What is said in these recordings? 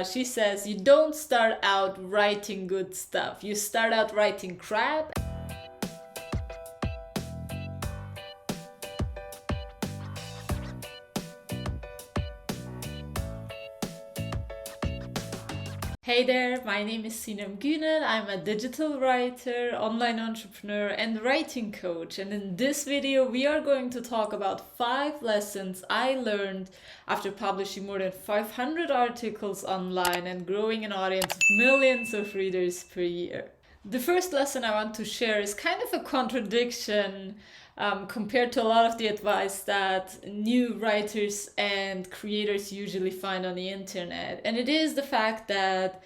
She says you don't start out writing good stuff, you start out writing crap. Hey there, my name is Sinem Günel. I'm a digital writer, online entrepreneur, and writing coach. And in this video, we are going to talk about 5 lessons I learned after publishing more than 500 articles online and growing an audience of millions of readers per year. The first lesson I want to share is kind of a contradiction compared to a lot of the advice that new writers and creators usually find on the internet. And it is the fact that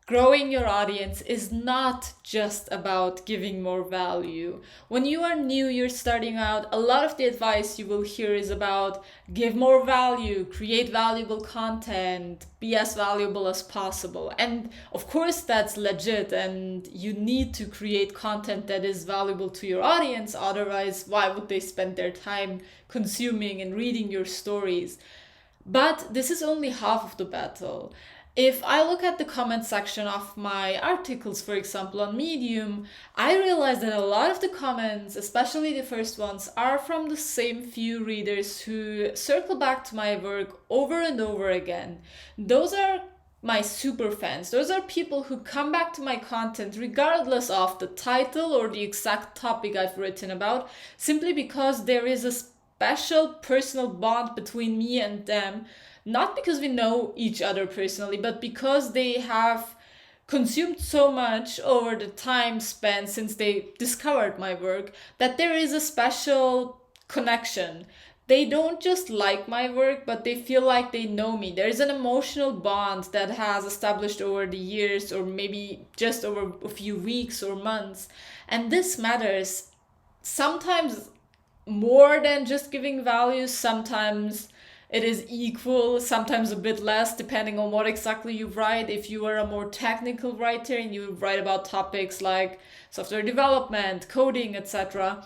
growing your audience is not just about giving more value. When you are new, you're starting out, a lot of the advice you will hear is about give more value, create valuable content, be as valuable as possible. And of course, that's legit, and you need to create content that is valuable to your audience. Otherwise, why would they spend their time consuming and reading your stories? But this is only half of the battle. If I look at the comment section of my articles, for example, on Medium, I realize that a lot of the comments, especially the first ones, are from the same few readers who circle back to my work over and over again. Those are my super fans. Those are people who come back to my content regardless of the title or the exact topic I've written about, simply because there is a special personal bond between me and them. Not because we know each other personally, but because they have consumed so much over the time spent since they discovered my work that there is a special connection. They don't just like my work, but they feel like they know me. There is an emotional bond that has established over the years, or maybe just over a few weeks or months. And this matters sometimes more than just giving value. Sometimes it is equal, sometimes a bit less, depending on what exactly you write. If you are a more technical writer and you write about topics like software development, coding, etc.,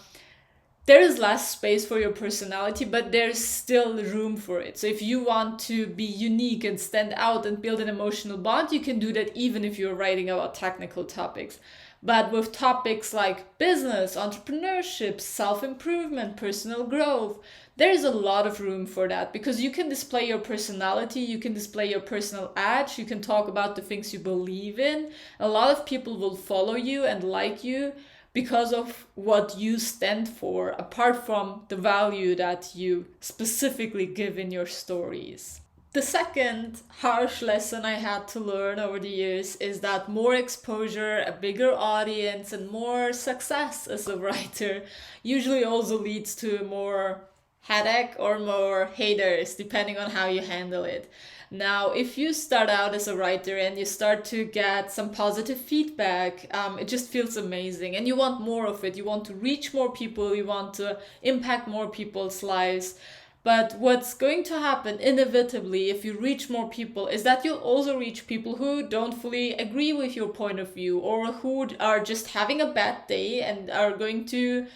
there is less space for your personality, but there's still room for it. So if you want to be unique and stand out and build an emotional bond, you can do that even if you're writing about technical topics. But with topics like business, entrepreneurship, self-improvement, personal growth, there is a lot of room for that, because you can display your personality, you can display your personal edge, you can talk about the things you believe in. A lot of people will follow you and like you because of what you stand for, apart from the value that you specifically give in your stories. The second harsh lesson I had to learn over the years is that more exposure, a bigger audience, and more success as a writer usually also leads to more headache or more haters, depending on how you handle it. Now, if you start out as a writer and you start to get some positive feedback, it just feels amazing and you want more of it. You want to reach more people, you want to impact more people's lives. But what's going to happen inevitably if you reach more people is that you'll also reach people who don't fully agree with your point of view, or who are just having a bad day and are going to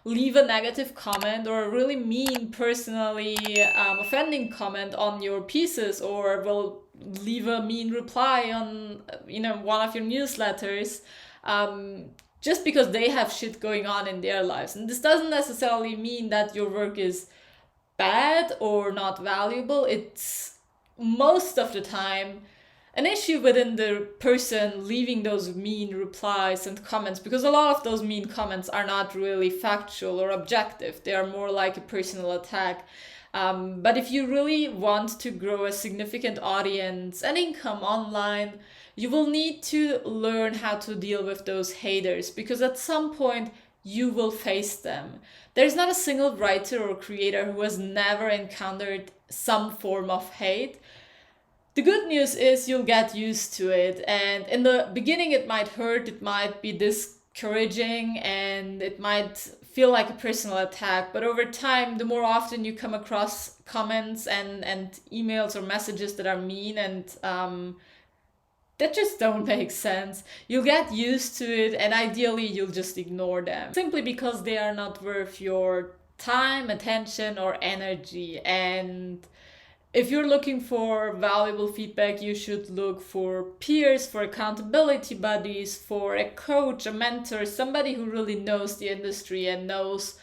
leave a negative comment or a really mean, personally offending comment on your pieces, or will leave a mean reply on one of your newsletters, just because they have shit going on in their lives. And this doesn't necessarily mean that your work is bad or not valuable. It's most of the time an issue within the person leaving those mean replies and comments, because a lot of those mean comments are not really factual or objective. They are more like a personal attack. But if you really want to grow a significant audience and income online, you will need to learn how to deal with those haters, because at some point you will face them. There's not a single writer or creator who has never encountered some form of hate. The good news is you'll get used to it, and in the beginning it might hurt, it might be discouraging, and it might feel like a personal attack. But over time, the more often you come across comments and emails or messages that are mean and that just don't make sense, you'll get used to it, and ideally you'll just ignore them, simply because they are not worth your time, attention, or energy. And If you're looking for valuable feedback, you should look for peers, for accountability buddies, for a coach, a mentor, somebody who really knows the industry and knows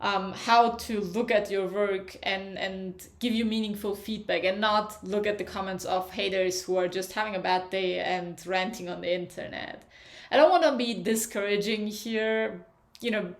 how to look at your work and give you meaningful feedback, and not look at the comments of haters who are just having a bad day and ranting on the internet. I don't want to be discouraging here.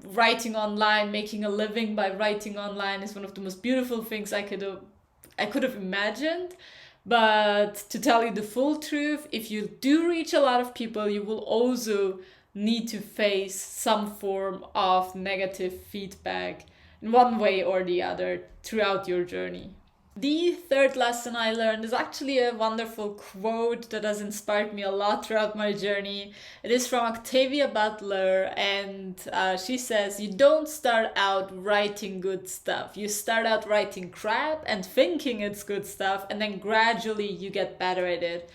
Writing online, making a living by writing online is one of the most beautiful things I could have imagined. But to tell you the full truth, if you do reach a lot of people, you will also need to face some form of negative feedback in one way or the other throughout your journey. The third lesson I learned is actually a wonderful quote that has inspired me a lot throughout my journey. It is from Octavia Butler, and she says, "You don't start out writing good stuff. You start out writing crap and thinking it's good stuff, and then gradually you get better at it."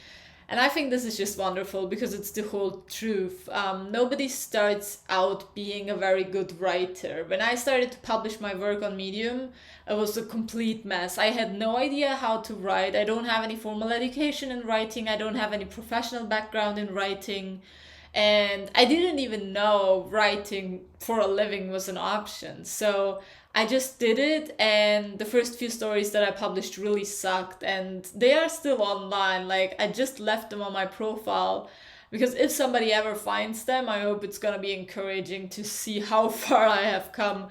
And I think this is just wonderful because it's the whole truth. Nobody starts out being a very good writer. When I started to publish my work on Medium, it was a complete mess. I had no idea how to write. I don't have any formal education in writing. I don't have any professional background in writing. And I didn't even know writing for a living was an option. So I just did it, and the first few stories that I published really sucked, and they are still online. Like, I just left them on my profile because if somebody ever finds them, I hope it's gonna be encouraging to see how far I have come.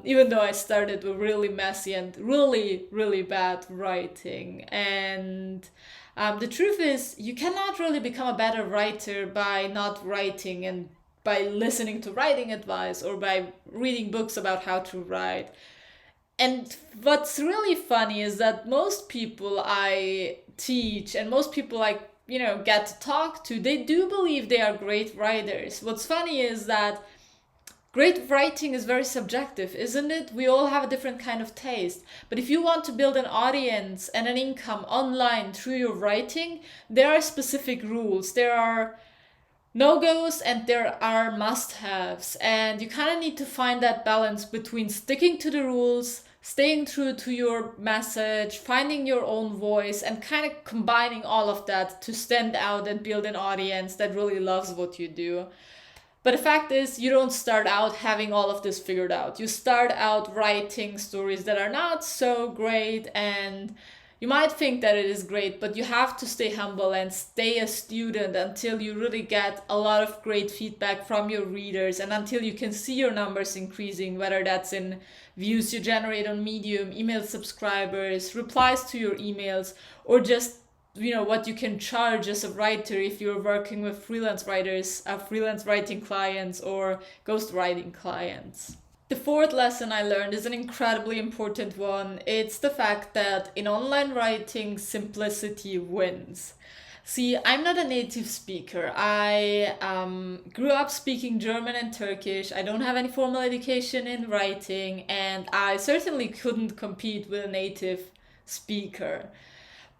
Even though I started with really messy and really, really bad writing. And the truth is, you cannot really become a better writer by not writing and by listening to writing advice or by reading books about how to write. And what's really funny is that most people I teach and most people I get to talk to, they do believe they are great writers. What's funny is that great writing is very subjective, isn't it? We all have a different kind of taste. But if you want to build an audience and an income online through your writing, there are specific rules. There are no-goes and there are must-haves, and you kind of need to find that balance between sticking to the rules, staying true to your message, finding your own voice, and kind of combining all of that to stand out and build an audience that really loves what you do. But the fact is, you don't start out having all of this figured out. You start out writing stories that are not so great, and you might think that it is great, but you have to stay humble and stay a student until you really get a lot of great feedback from your readers, and until you can see your numbers increasing, whether that's in views you generate on Medium, email subscribers, replies to your emails, or just what you can charge as a writer if you're working with freelance writers, freelance writing clients, or ghostwriting clients. The fourth lesson I learned is an incredibly important one. It's the fact that in online writing, simplicity wins. See, I'm not a native speaker. I grew up speaking German and Turkish. I don't have any formal education in writing, and I certainly couldn't compete with a native speaker.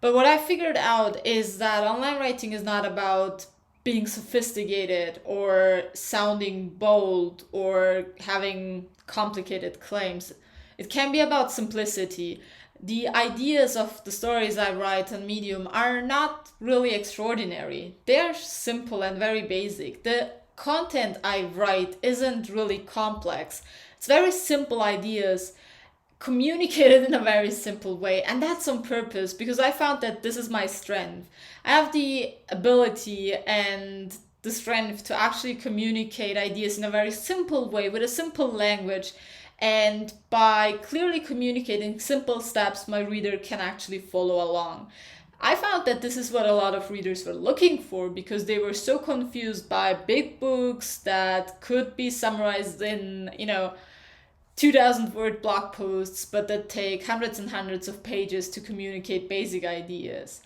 But what I figured out is that online writing is not about being sophisticated or sounding bold or having complicated claims. It can be about simplicity. The ideas of the stories I write on Medium are not really extraordinary. They are simple and very basic. The content I write isn't really complex. It's very simple ideas communicated in a very simple way, and that's on purpose because I found that this is my strength. I have the ability and the strength to actually communicate ideas in a very simple way with a simple language, and by clearly communicating simple steps, my reader can actually follow along. I found that this is what a lot of readers were looking for because they were so confused by big books that could be summarized in 2,000 word blog posts, but that take hundreds and hundreds of pages to communicate basic ideas.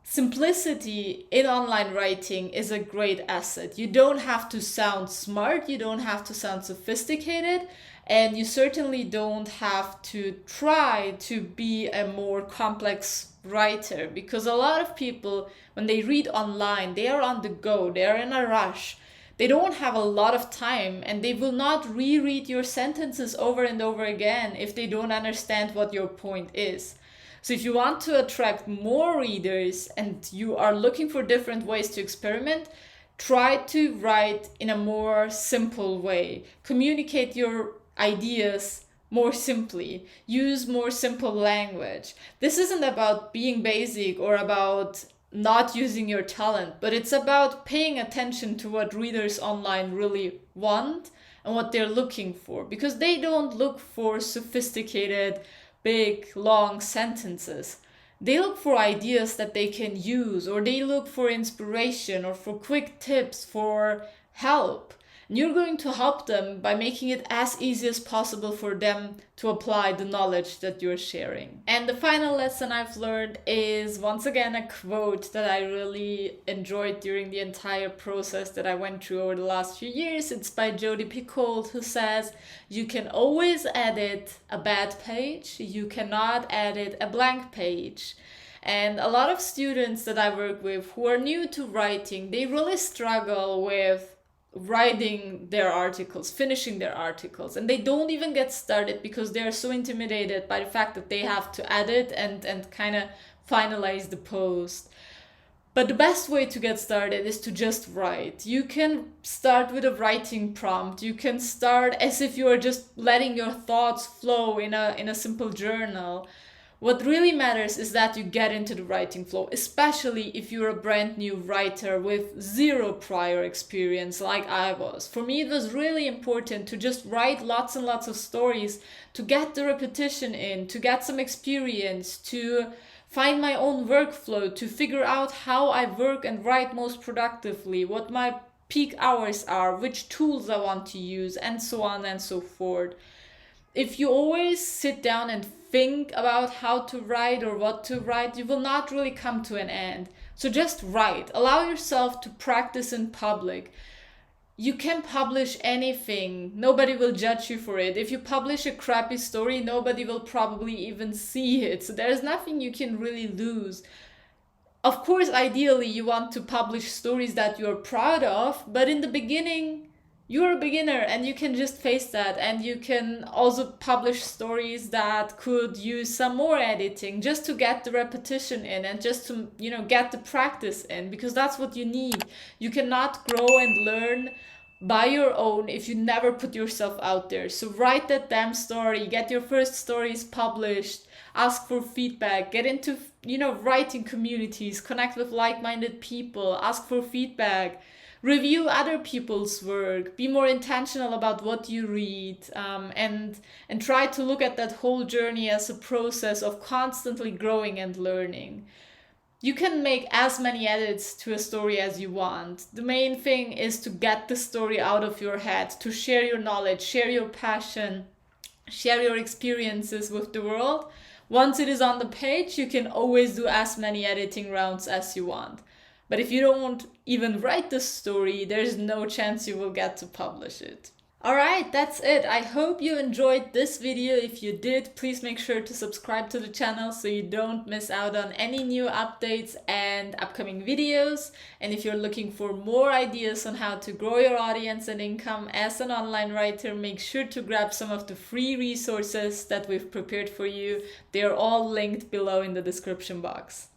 Simplicity in online writing is a great asset. You don't have to sound smart, you don't have to sound sophisticated, and you certainly don't have to try to be a more complex writer, because a lot of people, when they read online, they are on the go, they are in a rush. They don't have a lot of time, and they will not reread your sentences over and over again if they don't understand what your point is. So if you want to attract more readers and you are looking for different ways to experiment, try to write in a more simple way. Communicate your ideas more simply. Use more simple language. This isn't about being basic or about not using your talent, but it's about paying attention to what readers online really want and what they're looking for, because they don't look for sophisticated, big, long sentences. They look for ideas that they can use, or they look for inspiration or for quick tips, for help. And you're going to help them by making it as easy as possible for them to apply the knowledge that you're sharing. And the final lesson I've learned is, once again, a quote that I really enjoyed during the entire process that I went through over the last few years. It's by Jodi Picoult, who says, "You can always edit a bad page, you cannot edit a blank page." And a lot of students that I work with who are new to writing, they really struggle with writing their articles, finishing their articles, and they don't even get started because they are so intimidated by the fact that they have to edit and kind of finalize the post. But the best way to get started is to just write. You can start with a writing prompt. You can start as if you are just letting your thoughts flow in a simple journal. What really matters is that you get into the writing flow, especially if you're a brand new writer with zero prior experience like I was. For me, it was really important to just write lots and lots of stories, to get the repetition in, to get some experience, to find my own workflow, to figure out how I work and write most productively, what my peak hours are, which tools I want to use, and so on and so forth. If you always sit down and think about how to write or what to write, you will not really come to an end. So just write. Allow yourself to practice in public. You can publish anything. Nobody will judge you for it. If you publish a crappy story, nobody will probably even see it. So there's nothing you can really lose. Of course, ideally, you want to publish stories that you're proud of, but in the beginning, you're a beginner and you can just face that, and you can also publish stories that could use some more editing just to get the repetition in and just to, get the practice in, because that's what you need. You cannot grow and learn by your own if you never put yourself out there. So write that damn story, get your first stories published, ask for feedback, get into, writing communities, connect with like-minded people, ask for feedback. Review other people's work, be more intentional about what you read, and try to look at that whole journey as a process of constantly growing and learning. You can make as many edits to a story as you want. The main thing is to get the story out of your head, to share your knowledge, share your passion, share your experiences with the world. Once it is on the page, you can always do as many editing rounds as you want. But if you don't even write the story, there's no chance you will get to publish it. Alright, that's it. I hope you enjoyed this video. If you did, please make sure to subscribe to the channel so you don't miss out on any new updates and upcoming videos. And if you're looking for more ideas on how to grow your audience and income as an online writer, make sure to grab some of the free resources that we've prepared for you. They're all linked below in the description box.